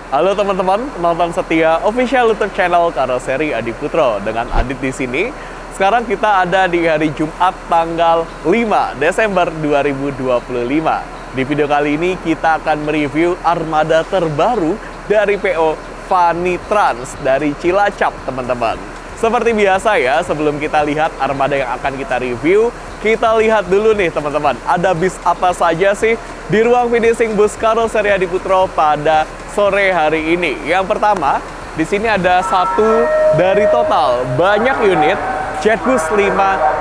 Halo teman-teman, penonton setia official YouTube channel Karoseri Adi Putro dengan Adit di sini. Sekarang kita ada di hari Jumat tanggal 5 Desember 2025. Di video kali ini kita akan mereview armada terbaru dari PO Fani Trans dari Cilacap, teman-teman. Seperti biasa ya, sebelum kita lihat armada yang akan kita review, kita lihat dulu nih teman-teman, ada bis apa saja sih di ruang finishing bus Karoseri Adi Putro pada sore hari ini. Yang pertama, di sini ada satu dari total banyak unit Jetbus 5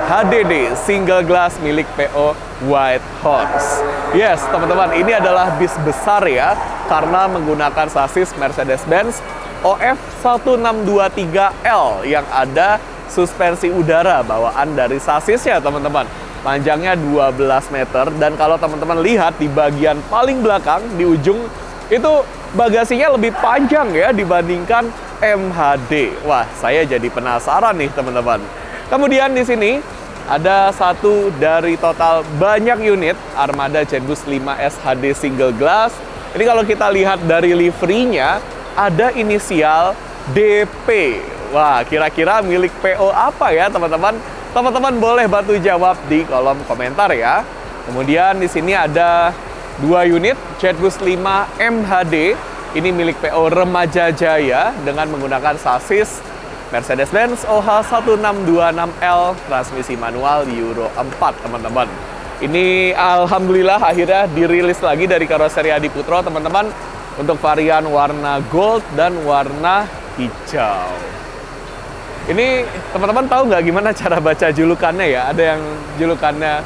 HDD single glass milik PO White Horse. Yes, teman-teman, ini adalah bis besar ya, karena menggunakan sasis Mercedes-Benz OF1623L yang ada suspensi udara bawaan dari sasisnya, teman-teman. Panjangnya 12 meter, dan kalau teman-teman lihat di bagian paling belakang, di ujung, itu bagasinya lebih panjang ya dibandingkan MHD. Wah, saya jadi penasaran nih, teman-teman. Kemudian di sini ada satu dari total banyak unit armada Jetbus 5 SHD single glass. Ini kalau kita lihat dari liverinya, ada inisial DP. Wah, kira-kira milik PO apa ya, teman-teman? Teman-teman boleh bantu jawab di kolom komentar ya. Kemudian di sini ada dua unit Jetbus 5 MHD. Ini milik PO Remaja Jaya dengan menggunakan sasis Mercedes-Benz OH1626L transmisi manual Euro 4, teman-teman. Ini alhamdulillah akhirnya dirilis lagi dari Karoseri Adi Putro, teman-teman, untuk varian warna gold dan warna hijau. Ini teman-teman tahu nggak gimana cara baca julukannya ya? Ada yang julukannya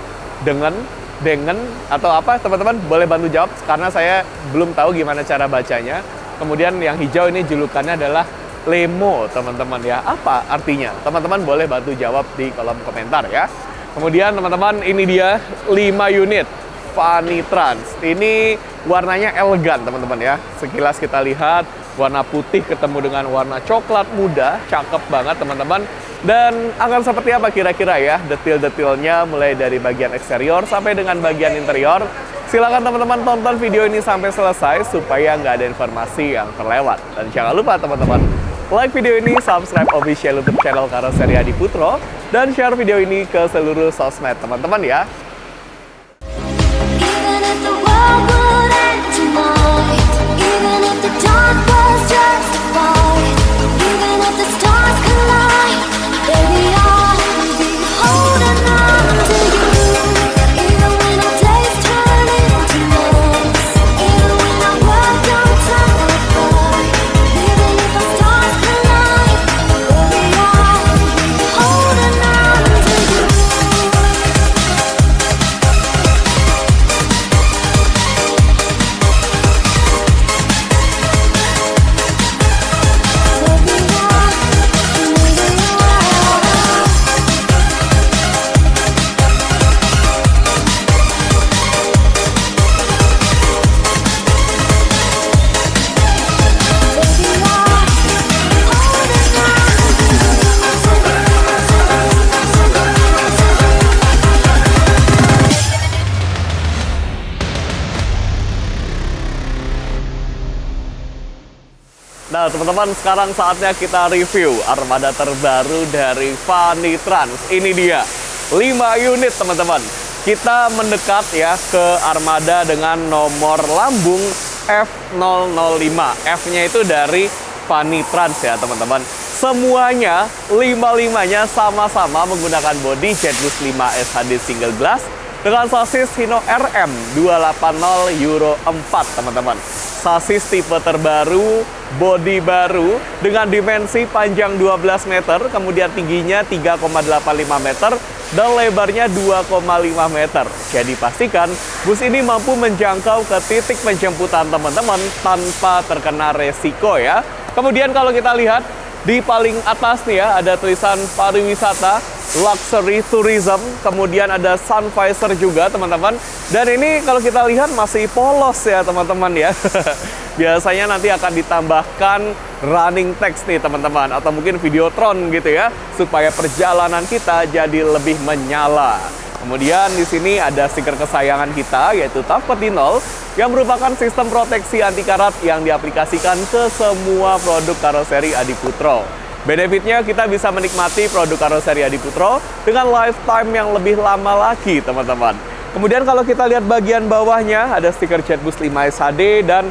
dengan atau apa? Teman-teman boleh bantu jawab karena saya belum tahu gimana cara bacanya. Kemudian yang hijau ini julukannya adalah Lemo, teman-teman ya. Apa artinya? Teman-teman boleh bantu jawab di kolom komentar ya. Kemudian teman-teman, ini dia 5 unit Fani Trans. Ini warnanya elegan, teman-teman ya. Sekilas kita lihat warna putih ketemu dengan warna coklat muda, cakep banget, teman-teman. Dan akan seperti apa kira-kira ya detail-detailnya, mulai dari bagian eksterior sampai dengan bagian interior. Silakan teman-teman tonton video ini sampai selesai supaya nggak ada informasi yang terlewat. Dan jangan lupa teman-teman, like video ini, subscribe official YouTube channel Karoseri Adi Putro, dan share video ini ke seluruh sosmed teman-teman ya. Nah teman-teman, sekarang saatnya kita review armada terbaru dari Fani Trans. Ini dia 5 unit, teman-teman. Kita mendekat ya ke armada dengan nomor lambung F005. F-nya itu dari Fani Trans ya, teman-teman. Semuanya, 5-5-nya sama-sama menggunakan bodi Jetbus 5 SHD single glass dengan sasis Hino RM 280 Euro 4, teman-teman. Sasis tipe terbaru, bodi baru, dengan dimensi panjang 12 meter, kemudian tingginya 3,85 meter, dan lebarnya 2,5 meter. Jadi pastikan bus ini mampu menjangkau ke titik penjemputan teman-teman tanpa terkena resiko ya. Kemudian kalau kita lihat, di paling atas nih ya, ada tulisan pariwisata, luxury tourism, kemudian ada sun visor juga, teman-teman. Dan ini kalau kita lihat masih polos ya, teman-teman ya. Biasanya nanti akan ditambahkan running text nih, teman-teman, atau mungkin videotron gitu ya, supaya perjalanan kita jadi lebih menyala. Kemudian di sini ada stiker kesayangan kita, yaitu TAF Petinol, yang merupakan sistem proteksi anti karat yang diaplikasikan ke semua produk karoseri Adiputro. Benefitnya kita bisa menikmati produk karoseri Adiputro dengan lifetime yang lebih lama lagi, teman-teman. Kemudian kalau kita lihat bagian bawahnya, ada stiker JetBoost 5 SHD dan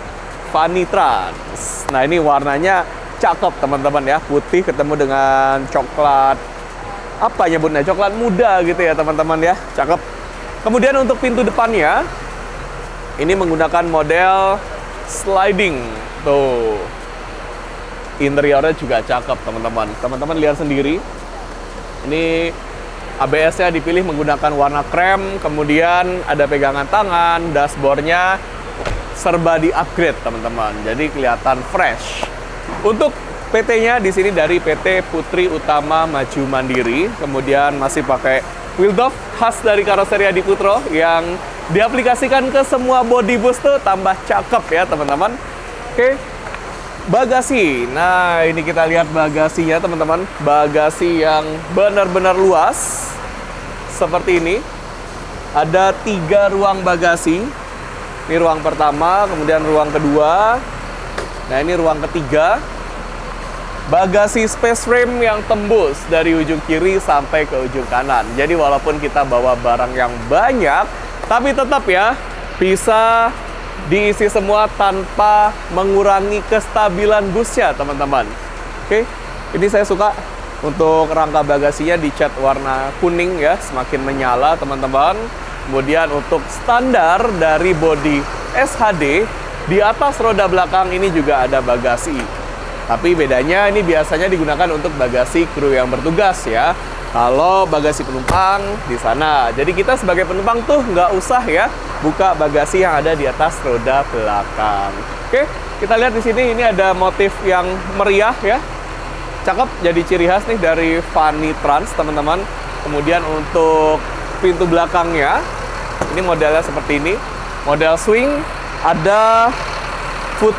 Fanitrans. Nah, ini warnanya cakep, teman-teman ya. Putih ketemu dengan coklat, apa nyebutnya, coklat muda gitu ya, teman-teman ya. Cakep. Kemudian untuk pintu depannya, ini menggunakan model sliding. Tuh. Interiornya juga cakep, teman-teman. Teman-teman lihat sendiri. Ini ABS-nya dipilih menggunakan warna krem, kemudian ada pegangan tangan, dashboardnya serba di-upgrade, teman-teman. Jadi kelihatan fresh. Untuk PT-nya di sini dari PT Putri Utama Maju Mandiri, kemudian masih pakai wheel doff khas dari karoseri Adiputro yang diaplikasikan ke semua body booster, tambah cakep ya, teman-teman. Oke. Bagasi. Nah, ini kita lihat bagasinya, teman-teman. Bagasi yang benar-benar luas. Seperti ini. Ada 3 ruang bagasi. Ini ruang pertama, kemudian ruang kedua. Nah, ini ruang ketiga. Bagasi space frame yang tembus dari ujung kiri sampai ke ujung kanan. Jadi walaupun kita bawa barang yang banyak, tapi tetap ya bisa diisi semua tanpa mengurangi kestabilan busnya, teman-teman. Oke, ini saya suka untuk rangka bagasinya dicat warna kuning ya, semakin menyala, teman-teman. Kemudian untuk standar dari bodi SHD, di atas roda belakang ini juga ada bagasi. Tapi bedanya ini biasanya digunakan untuk bagasi kru yang bertugas ya. Kalau bagasi penumpang di sana. Jadi kita sebagai penumpang tuh nggak usah ya buka bagasi yang ada di atas roda belakang. Oke, kita lihat di sini ini ada motif yang meriah ya. Cakep, jadi ciri khas nih dari Fanitrans, teman-teman. Kemudian untuk pintu belakangnya, ini modelnya seperti ini. Model swing, ada foot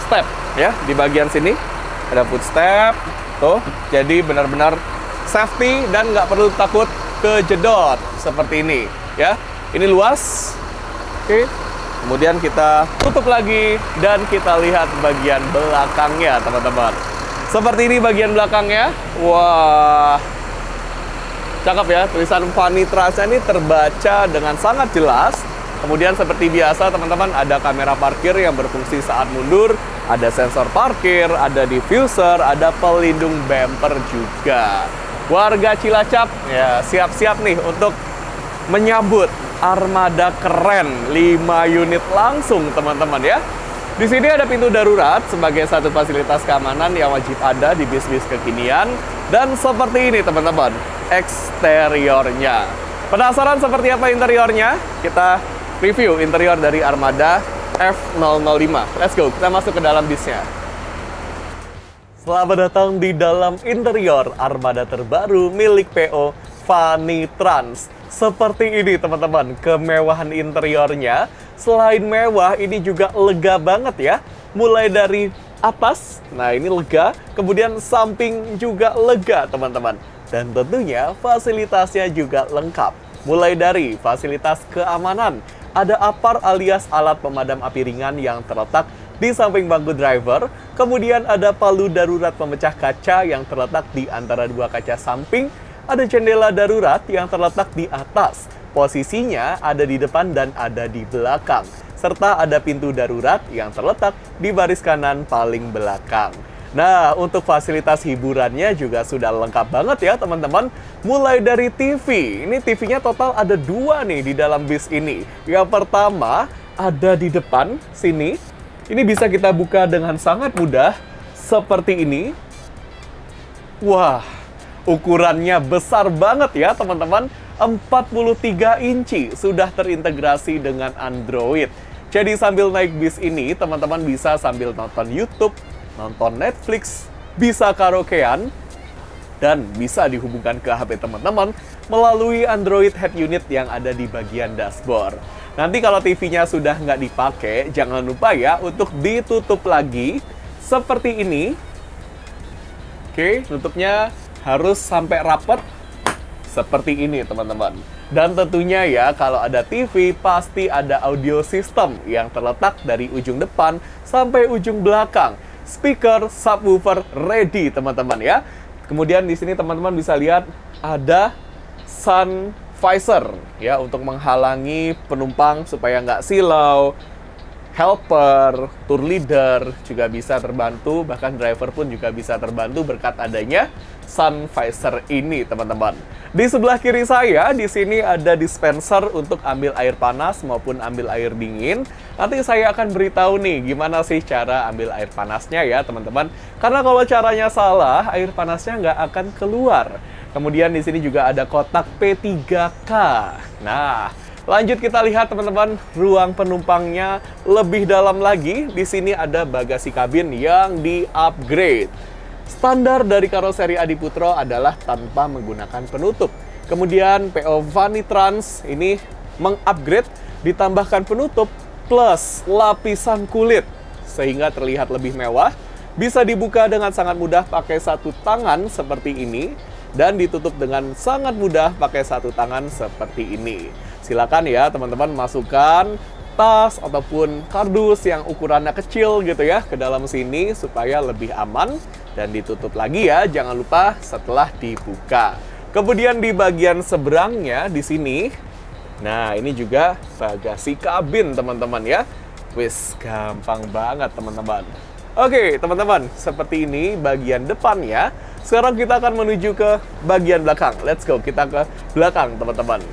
step ya di bagian sini. Ada foot step, tuh. Jadi benar-benar safety dan nggak perlu takut kejedot seperti ini ya. Ini luas. Oke. Kemudian kita tutup lagi dan kita lihat bagian belakangnya, teman-teman. Seperti ini bagian belakangnya. Wah, cakep ya. Tulisan Fanitrans ini terbaca dengan sangat jelas. Kemudian seperti biasa, teman-teman, ada kamera parkir yang berfungsi saat mundur, ada sensor parkir, ada diffuser, ada pelindung bumper juga. Warga Cilacap ya siap-siap nih untuk menyambut armada keren 5 unit langsung, teman-teman ya. Di sini ada pintu darurat sebagai satu fasilitas keamanan yang wajib ada di bis-bis kekinian. Dan seperti ini, teman-teman, eksteriornya. Penasaran seperti apa interiornya? Kita review interior dari Armada F005. Let's go, kita masuk ke dalam bisnya. Selamat datang di dalam interior Armada terbaru milik PO Fanitrans. Seperti ini, teman-teman, kemewahan interiornya. Selain mewah, ini juga lega banget ya. Mulai dari atas, nah ini lega, kemudian samping juga lega, teman-teman. Dan tentunya fasilitasnya juga lengkap. Mulai dari fasilitas keamanan, ada APAR alias alat pemadam api ringan yang terletak di samping bangku driver. Kemudian ada palu darurat pemecah kaca yang terletak di antara dua kaca samping. Ada jendela darurat yang terletak di atas. Posisinya ada di depan dan ada di belakang. Serta ada pintu darurat yang terletak di baris kanan paling belakang. Nah, untuk fasilitas hiburannya juga sudah lengkap banget ya, teman-teman. Mulai dari TV. Ini TV-nya total ada 2 nih di dalam bis ini. Yang pertama ada di depan sini. Ini bisa kita buka dengan sangat mudah seperti ini. Wah, ukurannya besar banget ya, teman-teman. 43 inci sudah terintegrasi dengan Android. Jadi sambil naik bis ini, teman-teman bisa sambil nonton YouTube, nonton Netflix, bisa karaokean, dan bisa dihubungkan ke HP teman-teman melalui Android Head Unit yang ada di bagian dashboard. Nanti kalau TV-nya sudah nggak dipakai, jangan lupa ya untuk ditutup lagi seperti ini. Oke, tutupnya harus sampai rapat seperti ini, teman-teman. Dan tentunya ya, kalau ada TV, pasti ada audio system yang terletak dari ujung depan sampai ujung belakang. Speaker, subwoofer, ready teman-teman ya. Kemudian di sini teman-teman bisa lihat ada sun visor ya, untuk menghalangi penumpang supaya nggak silau. Helper, tour leader juga bisa terbantu, bahkan driver pun juga bisa terbantu berkat adanya sun visor ini, teman-teman. Di sebelah kiri saya, di sini ada dispenser untuk ambil air panas maupun ambil air dingin. Nanti saya akan beritahu nih gimana sih cara ambil air panasnya ya, teman-teman. Karena kalau caranya salah, air panasnya nggak akan keluar. Kemudian di sini juga ada kotak P3K. Nah, lanjut kita lihat teman-teman, ruang penumpangnya lebih dalam lagi. Di sini ada bagasi kabin yang di-upgrade. Standar dari karoseri Adiputro adalah tanpa menggunakan penutup. Kemudian PO Vanitrans ini meng-upgrade, ditambahkan penutup plus lapisan kulit sehingga terlihat lebih mewah. Bisa dibuka dengan sangat mudah pakai satu tangan seperti ini dan ditutup dengan sangat mudah pakai satu tangan seperti ini. Silakan ya teman-teman masukkan tas ataupun kardus yang ukurannya kecil gitu ya ke dalam sini supaya lebih aman, dan ditutup lagi ya, jangan lupa setelah dibuka. Kemudian di bagian seberangnya di sini, nah ini juga bagasi kabin teman-teman ya. Wis, gampang banget teman-teman. Oke teman-teman, seperti ini bagian depannya. Sekarang kita akan menuju ke bagian belakang. Let's go, kita ke belakang teman-teman.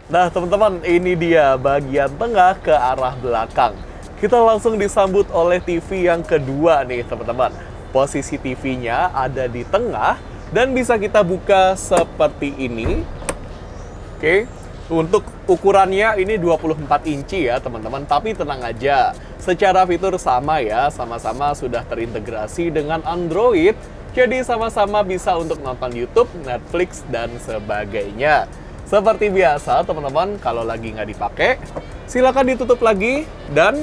Nah teman-teman, ini dia bagian tengah ke arah belakang. Kita langsung disambut oleh TV yang kedua nih teman-teman. Posisi TV-nya ada di tengah dan bisa kita buka seperti ini. Oke, untuk ukurannya ini 24 inci ya teman-teman. Tapi tenang aja, secara fitur sama ya, sama-sama sudah terintegrasi dengan Android. Jadi sama-sama bisa untuk nonton YouTube, Netflix, dan sebagainya. Seperti biasa teman-teman, kalau lagi nggak dipakai, silakan ditutup lagi dan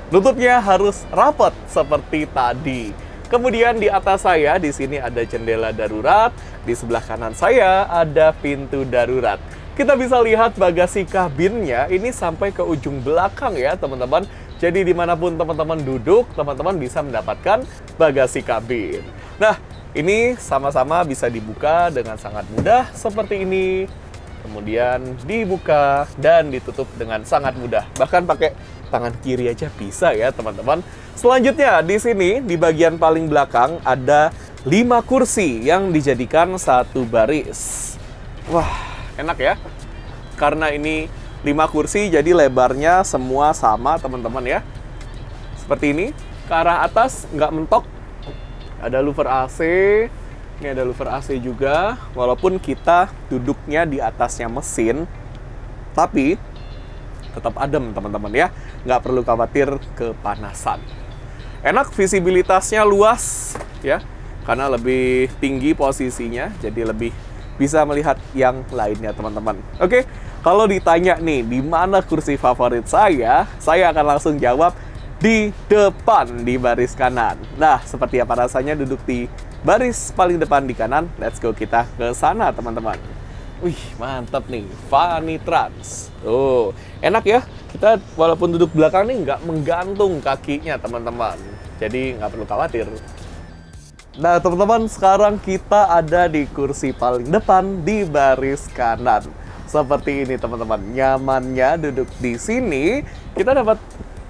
tutupnya harus rapat seperti tadi. Kemudian di atas saya di sini ada jendela darurat, di sebelah kanan saya ada pintu darurat. Kita bisa lihat bagasi kabinnya ini sampai ke ujung belakang ya teman-teman. Jadi dimanapun teman-teman duduk, teman-teman bisa mendapatkan bagasi kabin. Nah, ini sama-sama bisa dibuka dengan sangat mudah seperti ini. Kemudian dibuka dan ditutup dengan sangat mudah. Bahkan pakai tangan kiri aja bisa ya teman-teman. Selanjutnya di sini di bagian paling belakang ada 5 kursi yang dijadikan satu baris. Wah, enak ya. Karena ini 5 kursi jadi lebarnya semua sama teman-teman ya. Seperti ini, ke arah atas nggak mentok. Ada louver AC. Ini ada louver AC juga, walaupun kita duduknya di atasnya mesin, tapi tetap adem teman-teman ya, nggak perlu khawatir kepanasan. Enak, visibilitasnya luas ya, karena lebih tinggi posisinya, jadi lebih bisa melihat yang lainnya teman-teman. Oke, kalau ditanya nih, di mana kursi favorit saya akan langsung jawab di depan, di baris kanan. Nah, seperti apa rasanya duduk di baris paling depan di kanan? Let's go, kita ke sana teman-teman. Wih, mantap nih, Vanitrans. Tuh, enak ya. Kita walaupun duduk belakang nih nggak menggantung kakinya teman-teman. Jadi nggak perlu khawatir. Nah teman-teman, sekarang kita ada di kursi paling depan di baris kanan. Seperti ini teman-teman, nyamannya duduk di sini. Kita dapat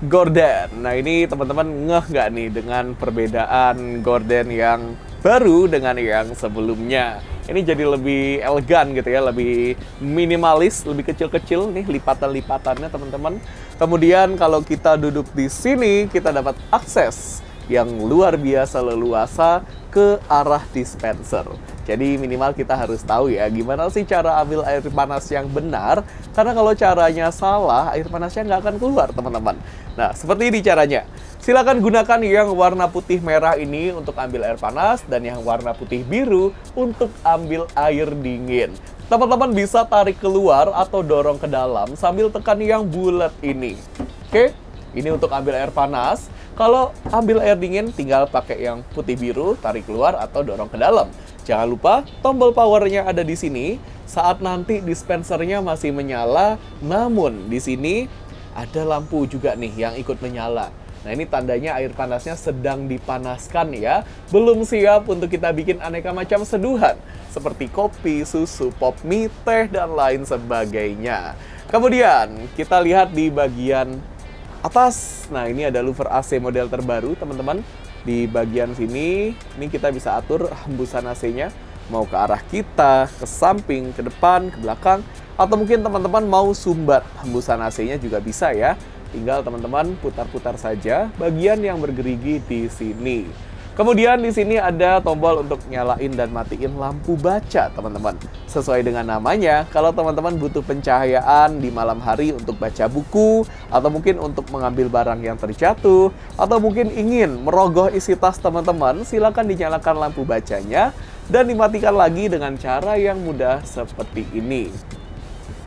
gorden. Nah ini teman-teman ngeh nggak nih dengan perbedaan gorden yang baru dengan yang sebelumnya? Ini jadi lebih elegan gitu ya, lebih minimalis, lebih kecil-kecil nih lipatan-lipatannya teman-teman. Kemudian kalau kita duduk di sini, kita dapat akses yang luar biasa leluasa ke arah dispenser. Jadi minimal kita harus tahu ya gimana sih cara ambil air panas yang benar. Karena kalau caranya salah, air panasnya nggak akan keluar teman-teman. Nah seperti ini caranya. Silakan gunakan yang warna putih merah ini untuk ambil air panas dan yang warna putih biru untuk ambil air dingin. Teman-teman bisa tarik keluar atau dorong ke dalam sambil tekan yang bulat ini. Oke, ini untuk ambil air panas. Kalau ambil air dingin tinggal pakai yang putih biru, tarik keluar atau dorong ke dalam. Jangan lupa tombol powernya ada di sini. Saat nanti dispensernya masih menyala, namun di sini ada lampu juga nih yang ikut menyala. Nah, ini tandanya air panasnya sedang dipanaskan ya. Belum siap untuk kita bikin aneka macam seduhan seperti kopi, susu, pop mie, teh, dan lain sebagainya. Kemudian kita lihat di bagian atas. Nah, ini ada louver AC model terbaru, teman-teman. Di bagian sini, ini kita bisa atur hembusan AC-nya mau ke arah kita, ke samping, ke depan, ke belakang, atau mungkin teman-teman mau sumbat hembusan AC-nya juga bisa ya. Tinggal teman-teman putar-putar saja bagian yang bergerigi di sini. Kemudian di sini ada tombol untuk nyalain dan matiin lampu baca, teman-teman. Sesuai dengan namanya, kalau teman-teman butuh pencahayaan di malam hari untuk baca buku, atau mungkin untuk mengambil barang yang terjatuh, atau mungkin ingin merogoh isi tas teman-teman, silakan dinyalakan lampu bacanya dan dimatikan lagi dengan cara yang mudah seperti ini.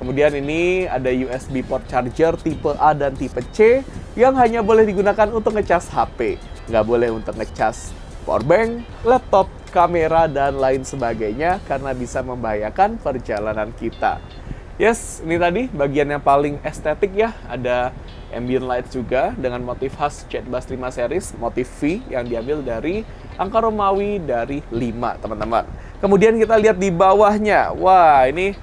Kemudian ini ada USB port charger tipe A dan tipe C yang hanya boleh digunakan untuk ngecas HP. Nggak boleh untuk ngecas powerbank, laptop, kamera, dan lain sebagainya karena bisa membahayakan perjalanan kita. Yes, ini tadi bagian yang paling estetik ya. Ada ambient light juga dengan motif khas Jetbus 5 series, motif V yang diambil dari angka Romawi dari 5, teman-teman. Kemudian kita lihat di bawahnya. Wah, ini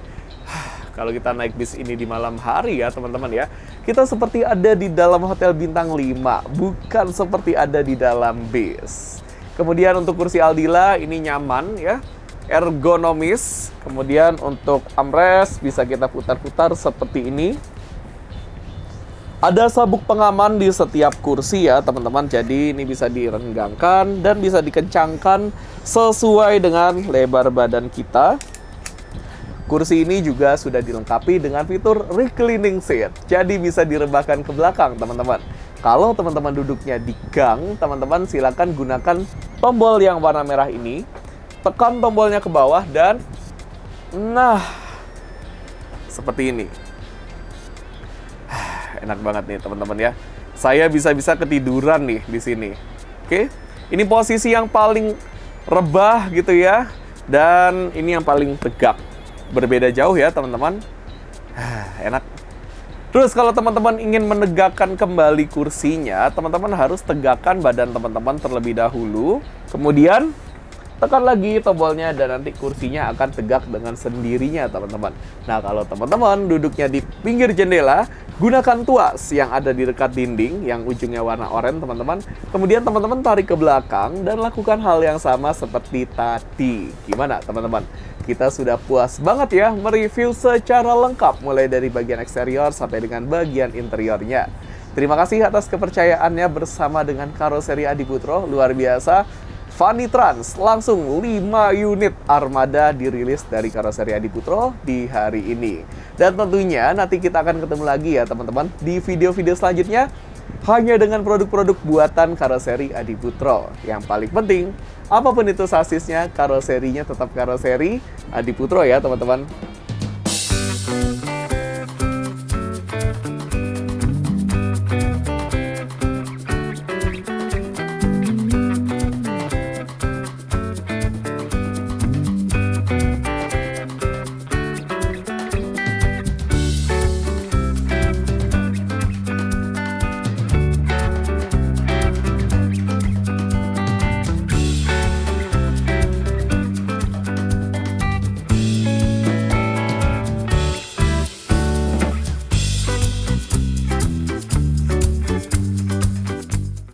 kalau kita naik bis ini di malam hari ya, teman-teman ya, kita seperti ada di dalam hotel bintang 5, bukan seperti ada di dalam bis. Kemudian untuk kursi Aldila ini nyaman ya, ergonomis. Kemudian untuk armrest bisa kita putar-putar seperti ini. Ada sabuk pengaman di setiap kursi ya, teman-teman. Jadi ini bisa direnggangkan dan bisa dikencangkan sesuai dengan lebar badan kita. Kursi ini juga sudah dilengkapi dengan fitur reclining seat. Jadi bisa direbahkan ke belakang, teman-teman. Kalau teman-teman duduknya di gang, teman-teman silakan gunakan tombol yang warna merah ini. Tekan tombolnya ke bawah dan nah, seperti ini. Enak banget nih, teman-teman ya. Saya bisa-bisa ketiduran nih di sini. Oke. Ini posisi yang paling rebah gitu ya. Dan ini yang paling tegak. Berbeda jauh ya, teman-teman. Enak. Terus kalau teman-teman ingin menegakkan kembali kursinya, teman-teman harus tegakkan badan teman-teman terlebih dahulu. Kemudian tekan lagi tombolnya dan nanti kursinya akan tegak dengan sendirinya, teman-teman. Nah, kalau teman-teman duduknya di pinggir jendela, gunakan tuas yang ada di dekat dinding yang ujungnya warna oranye, teman-teman. Kemudian teman-teman tarik ke belakang dan lakukan hal yang sama seperti tadi. Gimana, teman-teman? Kita sudah puas banget ya mereview secara lengkap mulai dari bagian eksterior sampai dengan bagian interiornya. Terima kasih atas kepercayaannya bersama dengan Karoseri Adiputro. Luar biasa. Funny Trans, langsung 5 unit armada dirilis dari Karoseri Adiputro di hari ini. Dan tentunya nanti kita akan ketemu lagi ya teman-teman di video-video selanjutnya hanya dengan produk-produk buatan Karoseri Adiputro. Yang paling penting, apapun itu sasisnya, karoserinya tetap Karoseri Adiputro ya teman-teman.